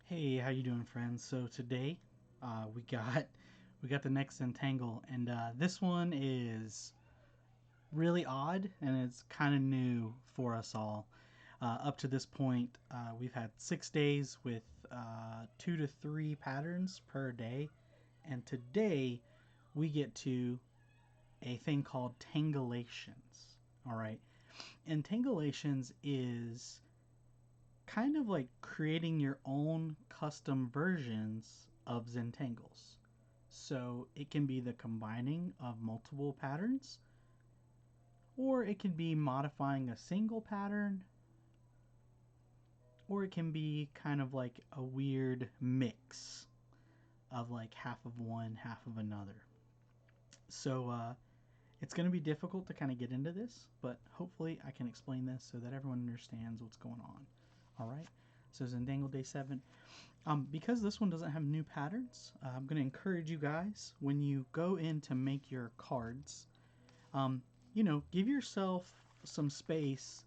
Hey, how you doing, friends? So today, we got the next Zentangle, and this one is really odd, and it's kind of new for us all. Up to this point, we've had 6 days with 2 to 3 patterns per day, and today we get to a thing called Tangleations. All right, and Tangleations is kind of like creating your own custom versions of Zentangles. So it can be the combining of multiple patterns, or it can be modifying a single pattern, or it can be kind of like a weird mix of like half of one, half of another. So it's going to be difficult to kind of get into this, but hopefully I can explain this so that everyone understands what's going on. All right. So Zentangle Day 7. Because this one doesn't have new patterns, I'm going to encourage you guys when you go in to make your cards, give yourself some space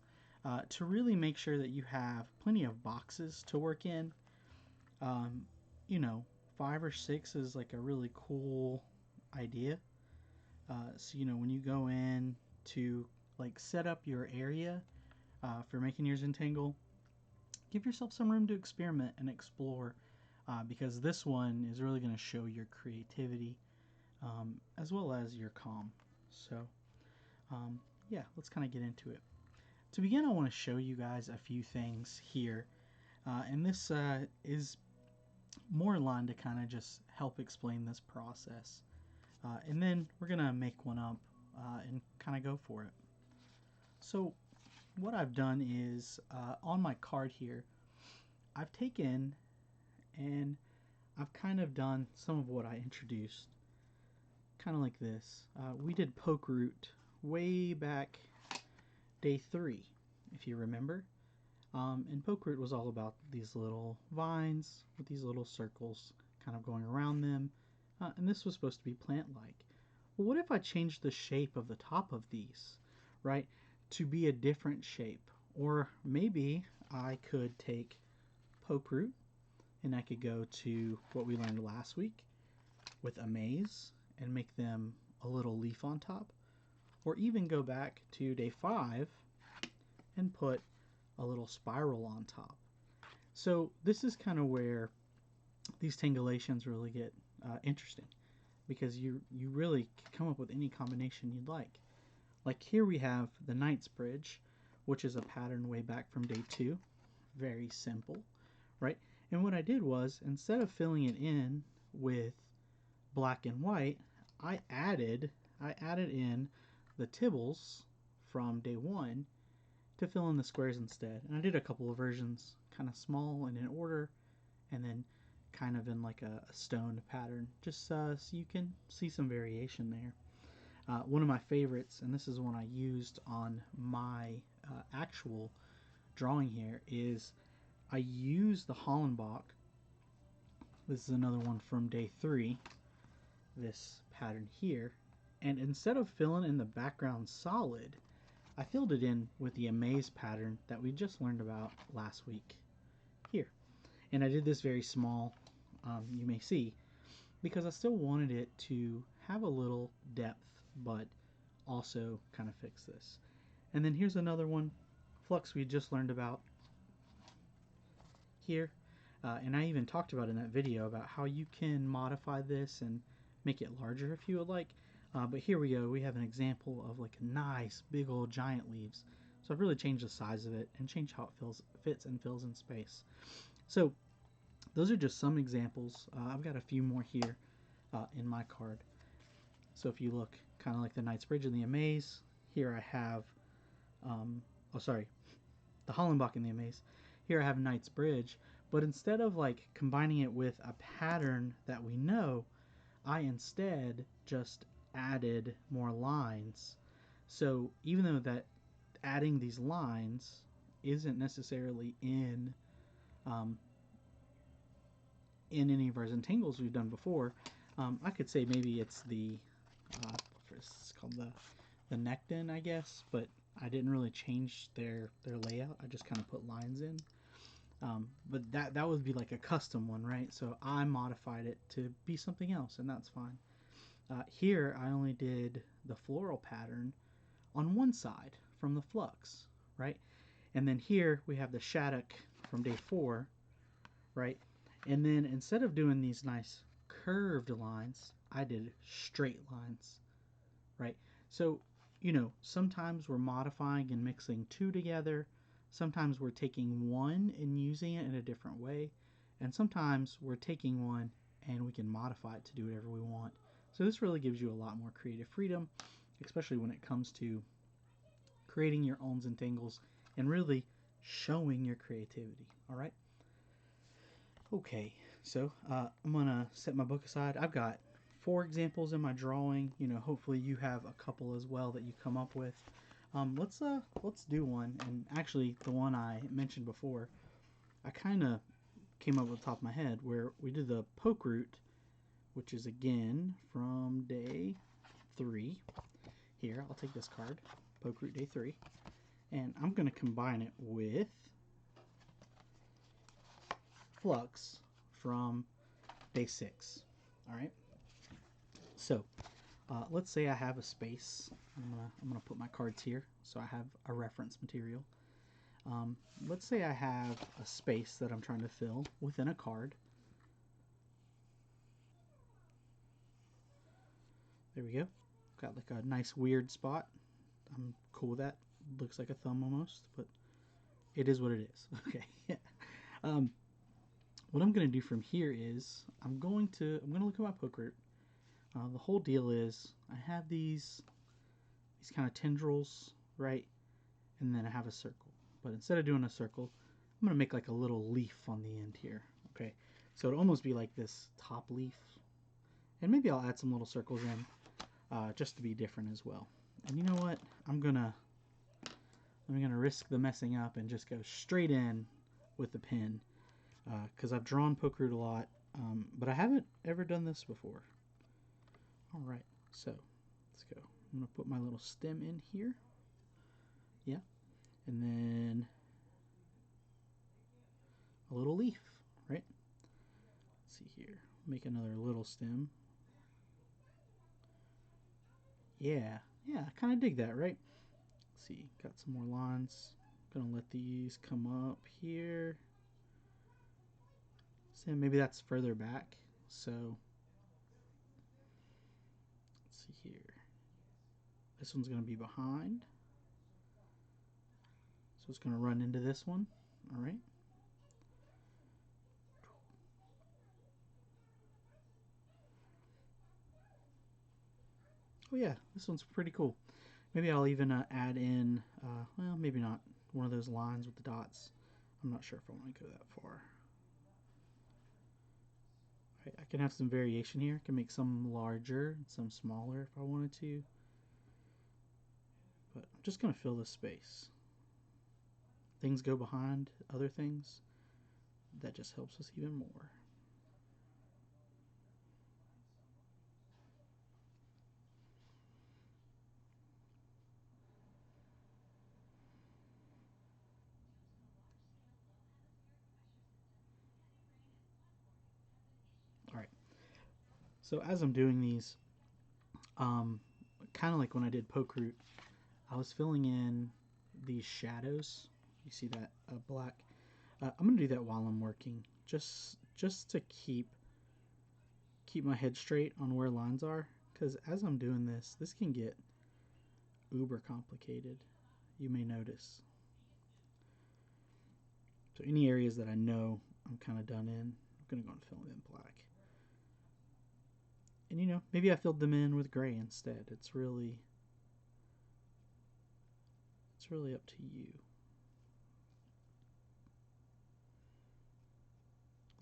to really make sure that you have plenty of boxes to work in. Um, you know, 5 or 6 is like a really cool idea. So when you go in to like set up your area for making your Zentangle, give yourself some room to experiment and explore, because this one is really going to show your creativity as well as your calm. So, yeah, let's kind of get into it. To begin, I want to show you guys a few things here, and this is more in line to kind of just help explain this process. And then we're going to make one up and kind of go for it. So, what I've done is on my card here, I've taken and I've kind of done some of what I introduced, kind of like this. We did poke root way back day 3, if you remember. And poke root was all about these little vines with these little circles kind of going around them. And this was supposed to be plant-like. Well, what if I changed the shape of the top of these, right, to be a different shape? Or maybe I could take poke root and I could go to what we learned last week with amaze and make them a little leaf on top, or even go back to day 5 and put a little spiral on top. So this is kind of where these tangulations really get interesting, because you really can come up with any combination you'd like. Like here we have the Knight's Bridge, which is a pattern way back from day 2. Very simple, right? And what I did was, instead of filling it in with black and white, I added in the tibbles from day 1 to fill in the squares instead. And I did a couple of versions, kind of small and in order, and then kind of in like a stone pattern, just so you can see some variation there. One of my favorites, and this is one I used on my actual drawing here, is I use the Hollenbach. This is another one from day 3, this pattern here. And instead of filling in the background solid, I filled it in with the amaze pattern that we just learned about last week here. And I did this very small, you may see, because I still wanted it to have a little depth, but also kind of fix this. And then here's another one, flux, we just learned about here. And I even talked about in that video about how you can modify this and make it larger if you would like. But here we go, we have an example of like a nice big old giant leaves. So I've really changed the size of it and changed how it fits and fills in space. So those are just some examples. I've got a few more here in my card. So if you look kind of like the Knight's Bridge and the Amaze, here I have, the Hollenbach and the Amaze. Here I have Knight's Bridge, but instead of like combining it with a pattern that we know, I instead just added more lines. So even though that adding these lines isn't necessarily in any of our Zentangles we've done before, I could say maybe it's the it's called the Nectin, I guess, but I didn't really change their layout. I just kind of put lines in. But that would be like a custom one, right? So I modified it to be something else, and that's fine. Here I only did the floral pattern on one side from the flux, right? And then here we have the shattuck from day 4, right? And then instead of doing these nice curved lines, I did straight lines, right? So, sometimes we're modifying and mixing two together. Sometimes we're taking one and using it in a different way. And sometimes we're taking one and we can modify it to do whatever we want. So this really gives you a lot more creative freedom, especially when it comes to creating your own Zentangles and really showing your creativity. All right. Okay, so I'm gonna set my book aside. I've got 4 examples in my drawing. Hopefully you have a couple as well that you come up with. Let's do one. And actually, the one I mentioned before, I kind of came up with the top of my head where we did the poke root, which is again from day 3. Here, I'll take this card, poke root day 3, and I'm gonna combine it with flux from day 6. All right. So let's say I have a space. I'm gonna put my cards here so I have a reference material. Let's say I have a space that I'm trying to fill within a card. There we go. Got like a nice weird spot. I'm cool with that. Looks like a thumb almost, but it is what it is. Okay. um, what I'm gonna do from here is I'm gonna look at my poke root. The whole deal is I have these kind of tendrils, right? And then I have a circle. But instead of doing a circle, I'm going to make like a little leaf on the end here. Okay, so it'll almost be like this top leaf. And maybe I'll add some little circles in just to be different as well. And you know what? I'm gonna risk the messing up and just go straight in with the pen because I've drawn poke root a lot, but I haven't ever done this before. All right, so let's go. I'm gonna put my little stem in here. Yeah, and then a little leaf, right? Let's see here. Make another little stem. Yeah, I kind of dig that, right? Let's see, got some more lines. Gonna let these come up here. So maybe that's further back. So let's see here. This one's gonna be behind. So it's gonna run into this one. All right. Oh yeah, this one's pretty cool. Maybe I'll even add in, well, maybe not one of those lines with the dots. I'm not sure if I want to go that far. Right, I can have some variation here. I can make some larger and some smaller if I wanted to. But I'm just going to fill this space. Things go behind other things. That just helps us even more. All right. So as I'm doing these, kind of like when I did poke root, I was filling in these shadows. You see that black? I'm gonna do that while I'm working, just to keep my head straight on where lines are. Because as I'm doing this, this can get uber complicated. You may notice. So any areas that I know I'm kind of done in, I'm gonna go and fill them in black. And maybe I filled them in with gray instead. It's really up to you.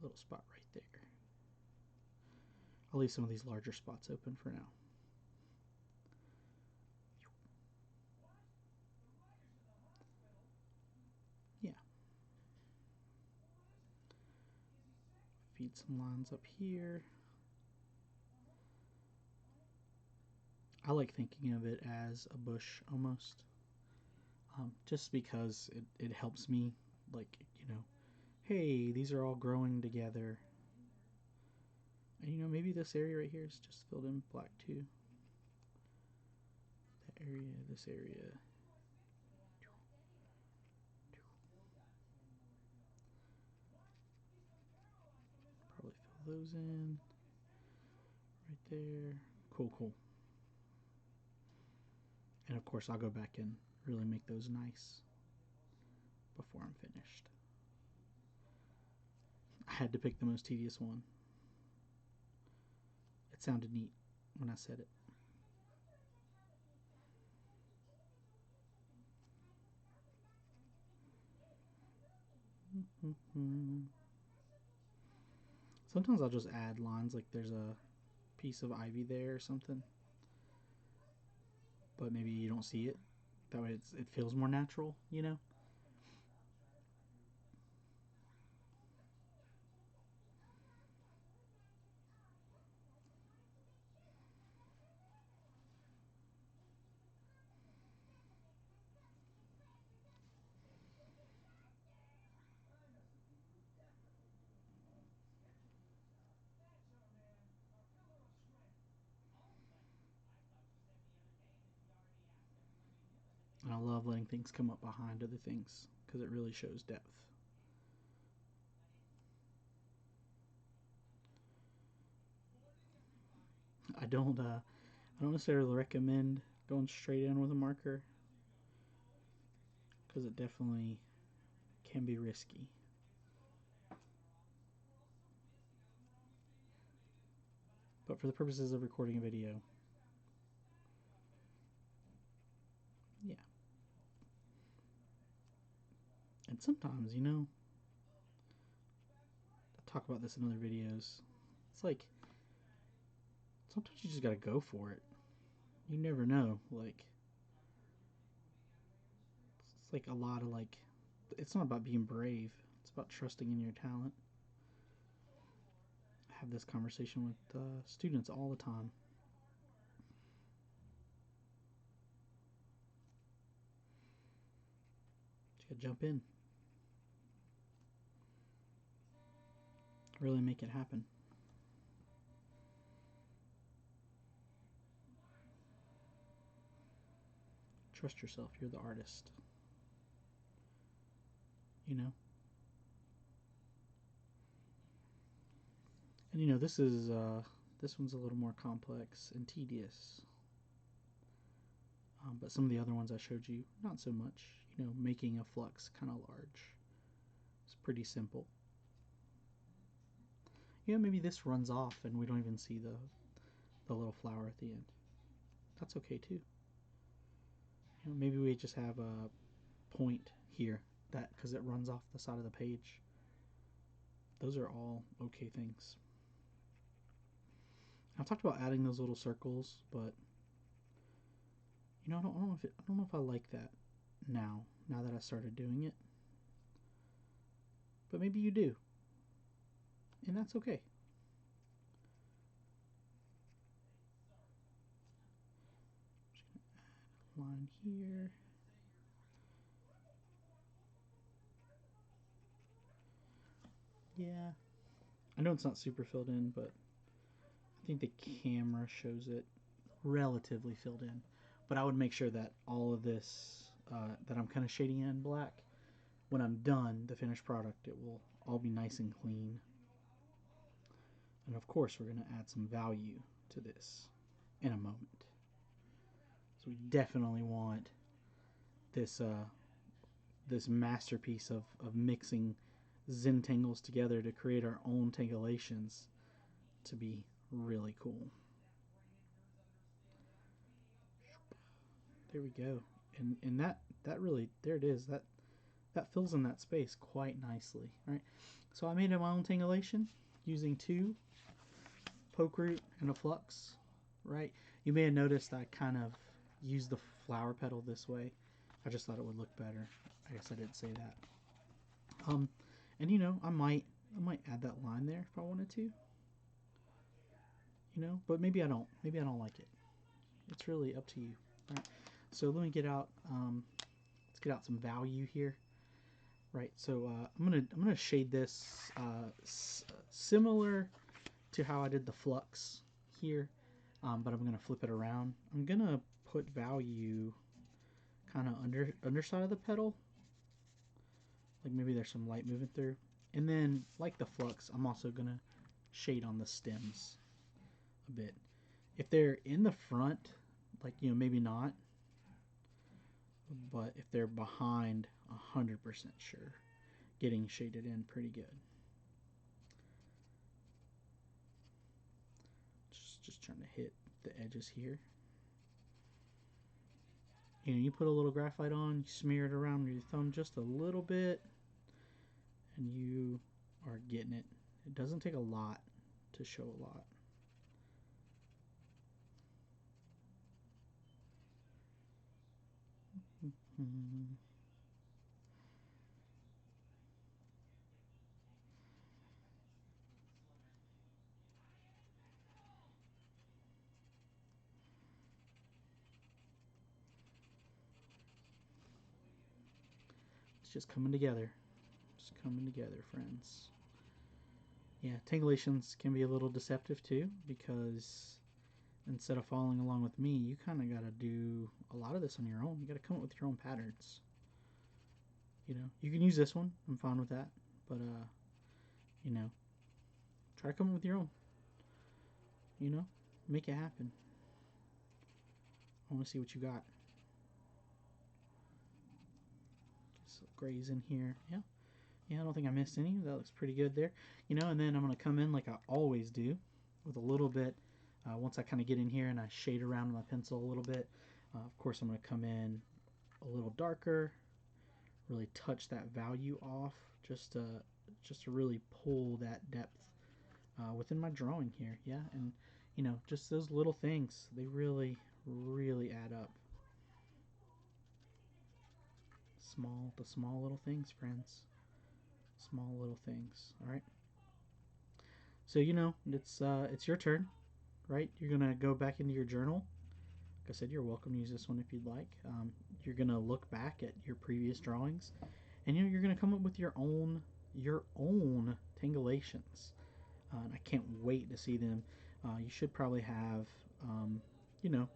A little spot right there. I'll leave some of these larger spots open for now. Yeah. Feed some lines up here. I like thinking of it as a bush almost. Just because it helps me, like, hey, these are all growing together. And you know, maybe this area right here is just filled in black too. That area, this area. Probably fill those in. Right there. Cool, cool. And of course, I'll go back and really make those nice before I'm finished. I had to pick the most tedious one. It sounded neat when I said it. Sometimes I'll just add lines like there's a piece of ivy there or something, but maybe you don't see it. That way it feels more natural, you know? And I love letting things come up behind other things because it really shows depth. I don't necessarily recommend going straight in with a marker because it definitely can be risky. But for the purposes of recording a video, yeah. And sometimes, you know, I talk about this in other videos. It's like sometimes you just gotta go for it. You never know. Like it's like a lot of like. It's not about being brave. It's about trusting in your talent. I have this conversation with students all the time. Just gotta jump in. Really make it happen. Trust yourself. You're the artist. You know. And you know this one's a little more complex and tedious. But some of the other ones I showed you, not so much. You know, making a flux kind of large. It's pretty simple. You know, maybe this runs off and we don't even see the little flower at the end. That's okay too. You know, maybe we just have a point here that because it runs off the side of the page. Those are all okay things. I've talked about adding those little circles, but you know, I don't know if I like that now. Now that I started doing it, but maybe you do, and that's okay. Line here. Yeah, I know it's not super filled in, but I think the camera shows it relatively filled in. But I would make sure that all of this that I'm kind of shading in black, when I'm done, the finished product, it will all be nice and clean. And of course, we're going to add some value to this in a moment. So we definitely want this this masterpiece of mixing Zentangles together to create our own Tangleations to be really cool. There we go. And that really, there it is. That fills in that space quite nicely. Right. So I made my own Tangleation using two poke root and a flux. Right. You may have noticed I kind of used the flower petal this way. I just thought it would look better. I guess I didn't say that. And you know, I might add that line there if I wanted to. You know, but maybe I don't. Maybe I don't like it. It's really up to you. All right. So let me get out. Let's get out some value here. Right. So I'm gonna shade this similar to how I did the flux here, but I'm gonna flip it around. I'm gonna put value kind of underside of the petal, like maybe there's some light moving through, and then like the flux, I'm also gonna shade on the stems a bit. If they're in the front, like maybe not, but if they're behind, 100% sure, getting shaded in pretty good. Just trying to hit the edges here. You put a little graphite on, you smear it around with your thumb just a little bit, and you are getting it. It doesn't take a lot to show a lot. Mm-hmm. It's just coming together. Just coming together, friends. Yeah, Tangleations can be a little deceptive too, because instead of following along with me, you kind of got to do a lot of this on your own. You got to come up with your own patterns. You can use this one. I'm fine with that. But you know, try to come up with your own. You know, make it happen. I want to see what you got. Just grays in here. Yeah. Yeah, I don't think I missed any. That looks pretty good there. And then I'm going to come in like I always do with a little bit. Once I kind of get in here and I shade around my pencil a little bit, of course I'm going to come in a little darker, really touch that value off, just to really pull that depth within my drawing here. Yeah, and just those little things, they really, really add up. The small little things, friends. Small little things. All right. So it's your turn, right? You're gonna go back into your journal. Like I said, you're welcome to use this one if you'd like. You're gonna look back at your previous drawings, and you're gonna come up with your own Tangleations. And I can't wait to see them. You should probably have, you know,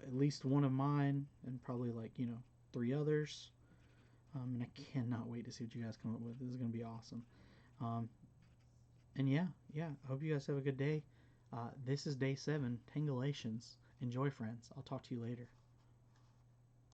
at least one of mine, and probably like three others. And I cannot wait to see what you guys come up with. This is gonna be awesome. Um, and yeah, I hope you guys have a good day. This is day 7, Tangleations. Enjoy, friends. I'll talk to you later.